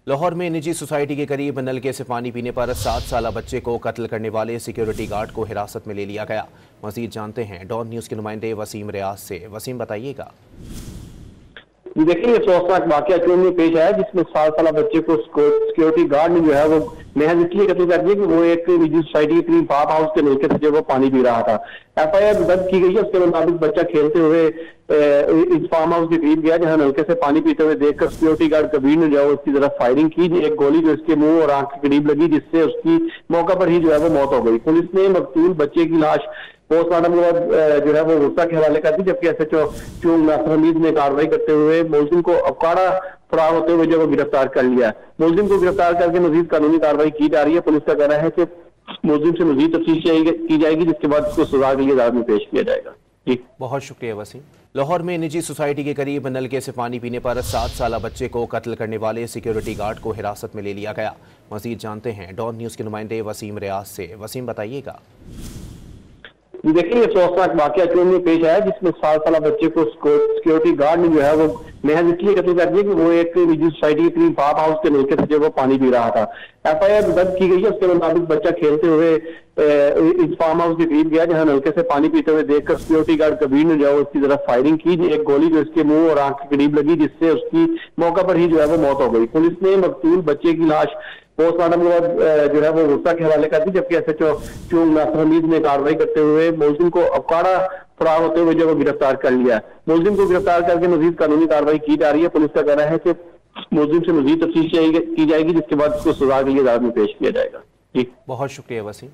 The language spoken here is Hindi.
लाहौर में निजी सोसाइटी के करीब नलके से पानी पीने पर 7 साला बच्चे को कत्ल करने वाले सिक्योरिटी गार्ड को हिरासत में ले लिया गया। मजीद जानते हैं डॉन न्यूज के नुमाइंदे वसीम रियाज से। वसीम, बताइएगा। देखिए, ये अफसोसनाक वाकया क्यों में पेश आया जिसमें 7 साल बच्चे को सिक्योरिटी गार्ड ने जो है वो महज इसलिए कत्ल कर दिया कि वो एक निजी सोसाइटी के करीब फार्म हाउस के नलके से जो वो पानी पी रहा था। FIR दर्ज की गई है। उसके मुताबिक बच्चा खेलते हुए इस फार्म हाउस के करीब गया जहां नलके से पानी पीते हुए देखकर सिक्योरिटी गार्ड कबीर ने जो है उसकी तरफ फायरिंग की। एक गोली जो इसके मुंह और आंख के करीब लगी जिससे उसकी मौका पर ही जो है वो मौत हो गई। पुलिस ने मकतूल बच्चे की लाश पोस्टमार्टम के बाद जो है वो गुस्सा के हवाले कर दी, जबकि SHO चुंग नासिर हमीद ने कार्रवाई करते हुए मुलजिम को अवकाड़ा फरार होते हुए जो वो गिरफ्तार कर लिया। मुलजिम को गिरफ्तार करके मजीद कानूनी कार्रवाई की जा रही है। पुलिस का कहना है कि मुलजिम से मजीद तफ्तीश की जाएगी जिसके बाद उसको सजा के लिए अदालत में पेश किया जाएगा। जी, बहुत शुक्रिया वसीम। लाहौर में निजी सोसाइटी के करीब नलके से पानी पीने पर 7 साला बच्चे को कत्ल करने वाले सिक्योरिटी गार्ड को हिरासत में ले लिया गया। मजीद जानते हैं डॉन न्यूज के नुमाइंदे वसीम रियाज से। वसीम, बताइएगा। देखिए, ये अफसोसनाक वाकया क्यों में पेश आया जिसमें 7 साल बच्चे को सिक्योरिटी गार्ड ने जो है वो महज इसलिए कत्ल कर दिया कि वो एक निजी सोसाइटी के करीब फार्म हाउस के नलके से जो वो पानी पी रहा था। FIR दर्ज की गई है। उसके मुताबिक बच्चा खेलते हुए इस फार्म हाउस के करीब गया जहां नलके से पानी पीते हुए देखकर सिक्योरिटी गार्ड कबीर ने जो है उसकी तरफ फायरिंग की। एक गोली जो इसके मुंह और आंख के करीब लगी जिससे उसकी मौका पर ही जो है वो मौत हो गई। पुलिस ने मकतूल बच्चे की लाश पोस्टमार्टम के बाद जो है वो गुस्सा के हवाले कर दी, जबकि SHO चुंग नासिर हमीद ने कार्रवाई करते हुए मुलजिम को अवकाड़ा फरार होते हुए जो वो गिरफ्तार कर लिया। मुलजिम को गिरफ्तार करके मजीद कानूनी कार्रवाई की जा रही है। पुलिस का कहना है कि मुलजिम से मजीद तफ्तीश की जाएगी जिसके बाद उसको सजा के लिए अदालत में पेश किया जाएगा। जी, बहुत शुक्रिया वसीम।